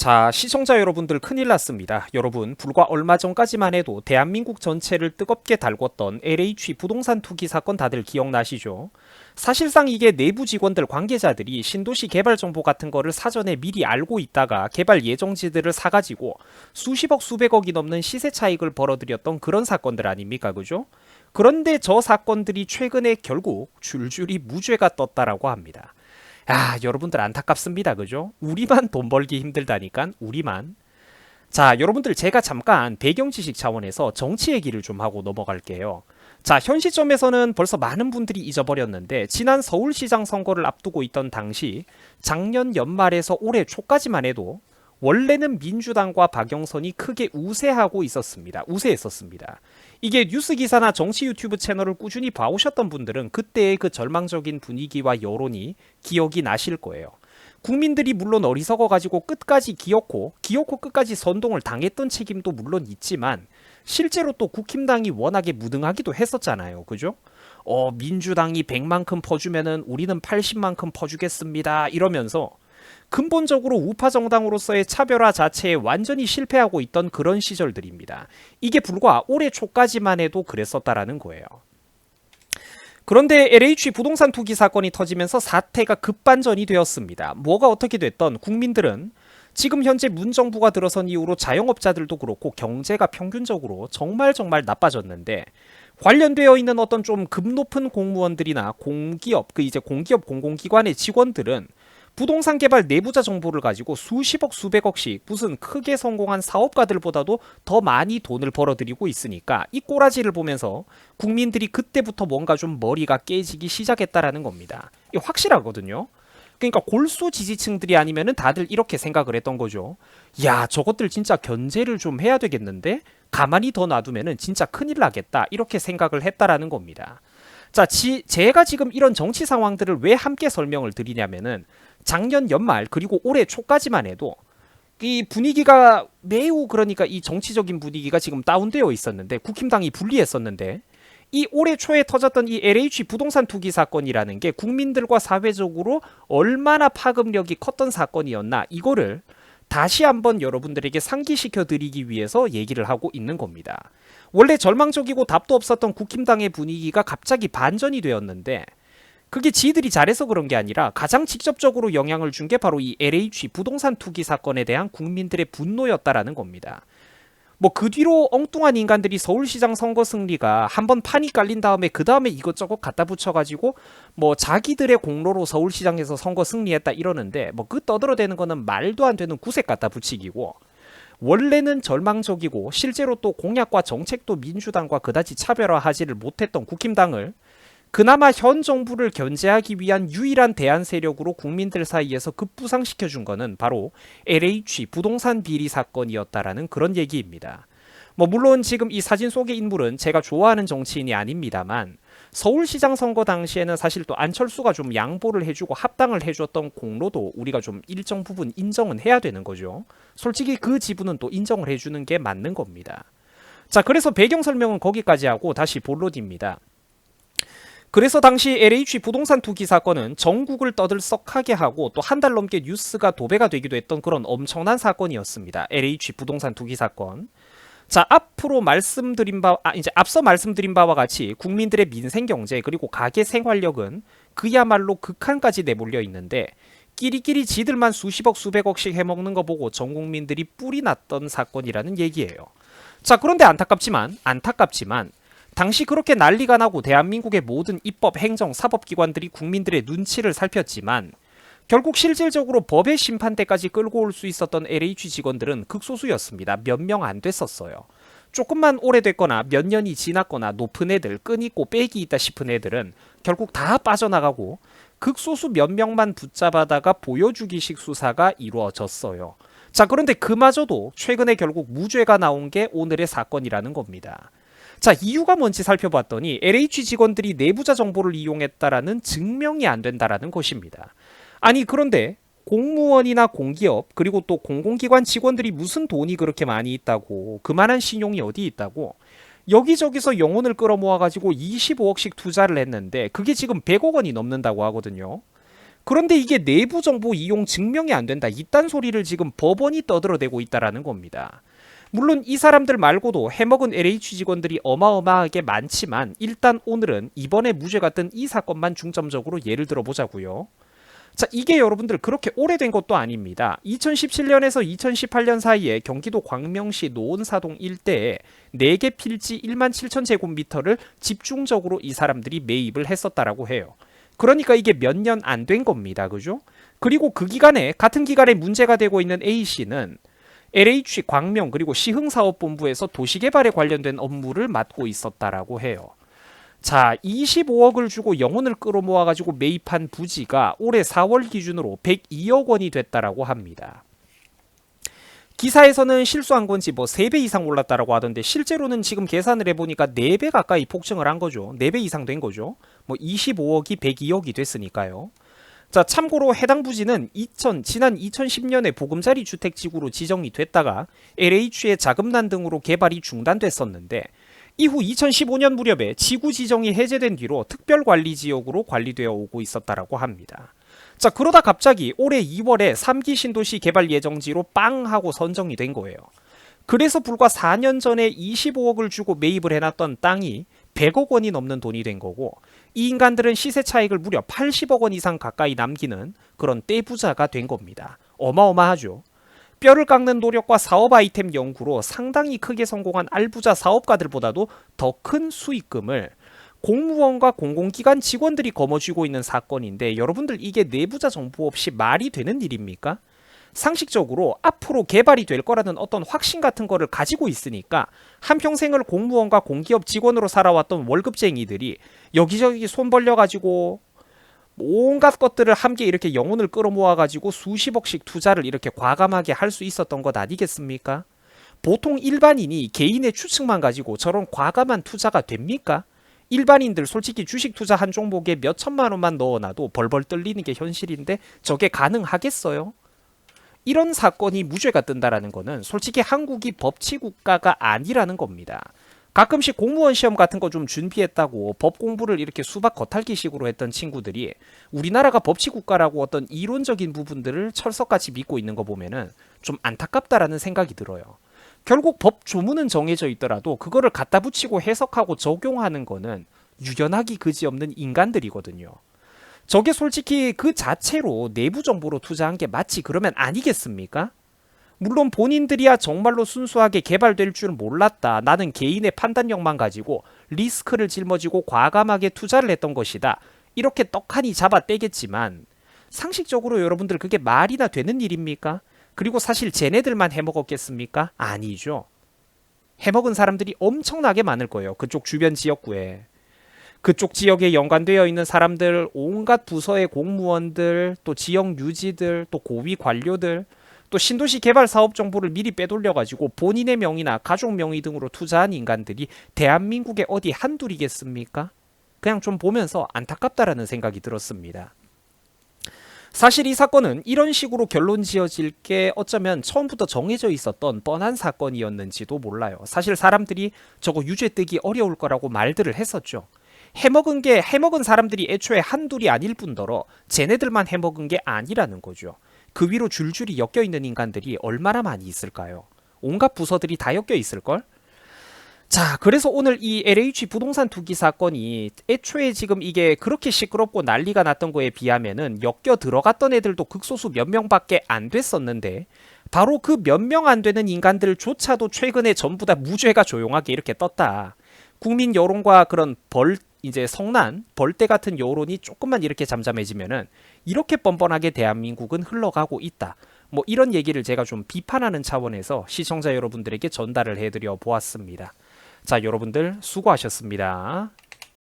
자, 시청자 여러분들 큰일 났습니다. 여러분, 불과 얼마 전까지만 해도 대한민국 전체를 뜨겁게 달궜던 LH 부동산 투기 사건 다들 기억나시죠? 사실상 이게 내부 직원들 관계자들이 신도시 개발 정보 같은 거를 사전에 미리 알고 있다가 개발 예정지들을 사가지고 수십억 수백억이 넘는 시세 차익을 벌어들였던 그런 사건들 아닙니까, 그죠? 그런데 저 사건들이 최근에 결국 줄줄이 무죄가 떴다라고 합니다. 아, 여러분들 안타깝습니다. 그죠? 우리만 돈 벌기 힘들다니까, 우리만. 자, 여러분들 제가 잠깐 배경 지식 차원에서 정치 얘기를 좀 하고 넘어갈게요. 자, 현 시점에서는 벌써 많은 분들이 잊어버렸는데 지난 서울시장 선거를 앞두고 있던 당시 작년 연말에서 올해 초까지만 해도 원래는 민주당과 박영선이 크게 우세하고 있었습니다. 우세했었습니다. 이게 뉴스 기사나 정치 유튜브 채널을 꾸준히 봐오셨던 분들은 그때의 그 절망적인 분위기와 여론이 기억이 나실 거예요. 국민들이 물론 어리석어가지고 끝까지 기어코 끝까지 선동을 당했던 책임도 물론 있지만 실제로 또 국힘당이 워낙에 무능하기도 했었잖아요. 그죠? 민주당이 100만큼 퍼주면은 우리는 80만큼 퍼주겠습니다. 이러면서 근본적으로 우파 정당으로서의 차별화 자체에 완전히 실패하고 있던 그런 시절들입니다. 이게 불과 올해 초까지만 해도 그랬었다라는 거예요. 그런데 LH 부동산 투기 사건이 터지면서 사태가 급반전이 되었습니다. 뭐가 어떻게 됐던 국민들은 지금 현재 문정부가 들어선 이후로 자영업자들도 그렇고 경제가 평균적으로 정말 나빠졌는데 관련되어 있는 어떤 좀 급 높은 공무원들이나 공기업, 공기업 공공기관의 직원들은 부동산 개발 내부자 정보를 가지고 수십억 수백억씩 무슨 크게 성공한 사업가들보다도 더 많이 돈을 벌어들이고 있으니까 이 꼬라지를 보면서 국민들이 그때부터 뭔가 좀 머리가 깨지기 시작했다라는 겁니다. 이게 확실하거든요. 그러니까 골수 지지층들이 아니면은 다들 이렇게 생각을 했던 거죠. 야, 저것들 진짜 견제를 좀 해야 되겠는데 가만히 더 놔두면은 진짜 큰일 나겠다, 이렇게 생각을 했다라는 겁니다. 자, 제가 지금 이런 정치 상황들을 왜 함께 설명을 드리냐면은 작년 연말 그리고 올해 초까지만 해도 이 분위기가 매우, 그러니까 이 정치적인 분위기가 지금 다운되어 있었는데 국힘당이 불리했었는데 이 올해 초에 터졌던 이 LH 부동산 투기 사건이라는 게 국민들과 사회적으로 얼마나 파급력이 컸던 사건이었나, 이거를 다시 한번 여러분들에게 상기시켜 드리기 위해서 얘기를 하고 있는 겁니다. 원래 절망적이고 답도 없었던 국힘당의 분위기가 갑자기 반전이 되었는데 그게 지들이 잘해서 그런 게 아니라 가장 직접적으로 영향을 준 게 바로 이 LH 부동산 투기 사건에 대한 국민들의 분노였다라는 겁니다. 뭐 그 뒤로 엉뚱한 인간들이 서울시장 선거 승리가 한번 판이 깔린 다음에 그 다음에 이것저것 갖다 붙여가지고 뭐 자기들의 공로로 서울시장에서 선거 승리했다 이러는데 뭐 그 떠들어대는 거는 말도 안 되는 구색 갖다 붙이기고, 원래는 절망적이고 실제로 또 공약과 정책도 민주당과 그다지 차별화하지를 못했던 국힘당을 그나마 현 정부를 견제하기 위한 유일한 대안 세력으로 국민들 사이에서 급부상시켜준 거는 바로 LH 부동산 비리 사건이었다라는 그런 얘기입니다. 뭐 물론 지금 이 사진 속의 인물은 제가 좋아하는 정치인이 아닙니다만 서울시장 선거 당시에는 사실 또 안철수가 좀 양보를 해주고 합당을 해줬던 공로도 우리가 좀 일정 부분 인정은 해야 되는 거죠. 솔직히 그 지분은 또 인정을 해주는 게 맞는 겁니다. 자, 그래서 배경 설명은 거기까지 하고 다시 본론입니다. 그래서 당시 LH 부동산 투기 사건은 전국을 떠들썩하게 하고 또 한 달 넘게 뉴스가 도배가 되기도 했던 그런 엄청난 사건이었습니다. LH 부동산 투기 사건. 자, 앞서 말씀드린 바와 같이 국민들의 민생 경제 그리고 가계 생활력은 그야말로 극한까지 내몰려 있는데 끼리끼리 지들만 수십억 수백억씩 해먹는 거 보고 전 국민들이 뿔이 났던 사건이라는 얘기예요. 자, 그런데 안타깝지만 당시 그렇게 난리가 나고 대한민국의 모든 입법, 행정, 사법기관들이 국민들의 눈치를 살폈지만 결국 실질적으로 법의 심판대까지 끌고 올 수 있었던 LH 직원들은 극소수였습니다. 몇 명 안 됐었어요. 조금만 오래됐거나 몇 년이 지났거나 높은 애들, 끈있고 빽이 있다 싶은 애들은 결국 다 빠져나가고 극소수 몇 명만 붙잡아다가 보여주기식 수사가 이루어졌어요. 자, 그런데 그마저도 최근에 결국 무죄가 나온 게 오늘의 사건이라는 겁니다. 자, 이유가 뭔지 살펴봤더니 LH 직원들이 내부자 정보를 이용했다라는 증명이 안 된다라는 것입니다. 아니, 그런데 공무원이나 공기업 그리고 또 공공기관 직원들이 무슨 돈이 그렇게 많이 있다고, 그만한 신용이 어디 있다고 여기저기서 영혼을 끌어모아가지고 25억씩 투자를 했는데 그게 지금 100억 원이 넘는다고 하거든요. 그런데 이게 내부 정보 이용 증명이 안 된다. 이딴 소리를 지금 법원이 떠들어대고 있다라는 겁니다. 물론 이 사람들 말고도 해먹은 LH 직원들이 어마어마하게 많지만 일단 오늘은 이번에 무죄가 뜬 이 사건만 중점적으로 예를 들어보자고요. 자, 이게 여러분들 그렇게 오래된 것도 아닙니다. 2017년에서 2018년 사이에 경기도 광명시 노원사동 일대에 4개 필지 1만 7천 제곱미터를 집중적으로 이 사람들이 매입을 했었다라고 해요. 그러니까 이게 몇 년 안 된 겁니다. 그죠? 그리고 그 기간에 같은 기간에 문제가 되고 있는 A씨는 LH 광명 그리고 시흥사업본부에서 도시개발에 관련된 업무를 맡고 있었다라고 해요. 자, 25억을 주고 영혼을 끌어모아가지고 매입한 부지가 올해 4월 기준으로 102억 원이 됐다라고 합니다. 기사에서는 실수한 건지 뭐 3배 이상 올랐다라고 하던데 실제로는 지금 계산을 해보니까 4배 가까이 폭증을 한 거죠. 4배 이상 된 거죠. 뭐 25억이 102억이 됐으니까요. 자, 참고로 해당 부지는 지난 2010년에 보금자리 주택지구로 지정이 됐다가 LH의 자금난 등으로 개발이 중단됐었는데 이후 2015년 무렵에 지구 지정이 해제된 뒤로 특별관리지역으로 관리되어 오고 있었다라고 합니다. 자, 그러다 갑자기 올해 2월에 3기 신도시 개발 예정지로 빵 하고 선정이 된 거예요. 그래서 불과 4년 전에 25억을 주고 매입을 해놨던 땅이 100억 원이 넘는 돈이 된 거고 이 인간들은 시세 차익을 무려 80억 원 이상 가까이 남기는 그런 떼부자가 된 겁니다. 어마어마하죠. 뼈를 깎는 노력과 사업 아이템 연구로 상당히 크게 성공한 알부자 사업가들보다도 더 큰 수익금을 공무원과 공공기관 직원들이 거머쥐고 있는 사건인데 여러분들 이게 내부자 정보 없이 말이 되는 일입니까? 상식적으로 앞으로 개발이 될 거라는 어떤 확신 같은 거를 가지고 있으니까 한평생을 공무원과 공기업 직원으로 살아왔던 월급쟁이들이 여기저기 손 벌려가지고 온갖 것들을 함께 이렇게 영혼을 끌어모아가지고 수십억씩 투자를 이렇게 과감하게 할 수 있었던 것 아니겠습니까? 보통 일반인이 개인의 추측만 가지고 저런 과감한 투자가 됩니까? 일반인들 솔직히 주식 투자 한 종목에 몇 천만 원만 넣어놔도 벌벌 떨리는 게 현실인데 저게 가능하겠어요? 이런 사건이 무죄가 뜬다라는 거는 솔직히 한국이 법치국가가 아니라는 겁니다. 가끔씩 공무원 시험 같은 거 좀 준비했다고 법 공부를 이렇게 수박 겉핥기식으로 했던 친구들이 우리나라가 법치국가라고 어떤 이론적인 부분들을 철석같이 믿고 있는 거 보면은 좀 안타깝다라는 생각이 들어요. 결국 법 조문은 정해져 있더라도 그거를 갖다 붙이고 해석하고 적용하는 거는 유연하기 그지없는 인간들이거든요. 저게 솔직히 그 자체로 내부 정보로 투자한 게 맞지 그러면 아니겠습니까? 물론 본인들이야 정말로 순수하게 개발될 줄 몰랐다. 나는 개인의 판단력만 가지고 리스크를 짊어지고 과감하게 투자를 했던 것이다. 이렇게 떡하니 잡아떼겠지만 상식적으로 여러분들 그게 말이나 되는 일입니까? 그리고 사실 쟤네들만 해먹었겠습니까? 아니죠. 해먹은 사람들이 엄청나게 많을 거예요. 그쪽 주변 지역구에. 그쪽 지역에 연관되어 있는 사람들, 온갖 부서의 공무원들, 또 지역 유지들, 또 고위 관료들, 또 신도시 개발 사업 정보를 미리 빼돌려가지고 본인의 명의나 가족 명의 등으로 투자한 인간들이 대한민국에 어디 한둘이겠습니까? 그냥 좀 보면서 안타깝다라는 생각이 들었습니다. 사실 이 사건은 이런 식으로 결론 지어질 게 어쩌면 처음부터 정해져 있었던 뻔한 사건이었는지도 몰라요. 사실 사람들이 저거 유죄 뜨기 어려울 거라고 말들을 했었죠. 해먹은 사람들이 애초에 한둘이 아닐 뿐더러 쟤네들만 해먹은 게 아니라는 거죠. 그 위로 줄줄이 엮여있는 인간들이 얼마나 많이 있을까요? 온갖 부서들이 다 엮여 있을걸? 자, 그래서 오늘 이 LH 부동산 투기 사건이 애초에 지금 이게 그렇게 시끄럽고 난리가 났던 거에 비하면은 엮여 들어갔던 애들도 극소수 몇 명밖에 안 됐었는데 바로 그 몇 명 안 되는 인간들조차도 최근에 전부 다 무죄가 조용하게 이렇게 떴다. 국민 여론과 그런 이제 성난, 벌떼 같은 여론이 조금만 이렇게 잠잠해지면은 이렇게 뻔뻔하게 대한민국은 흘러가고 있다. 뭐 이런 얘기를 제가 좀 비판하는 차원에서 시청자 여러분들에게 전달을 해드려 보았습니다. 자, 여러분들 수고하셨습니다.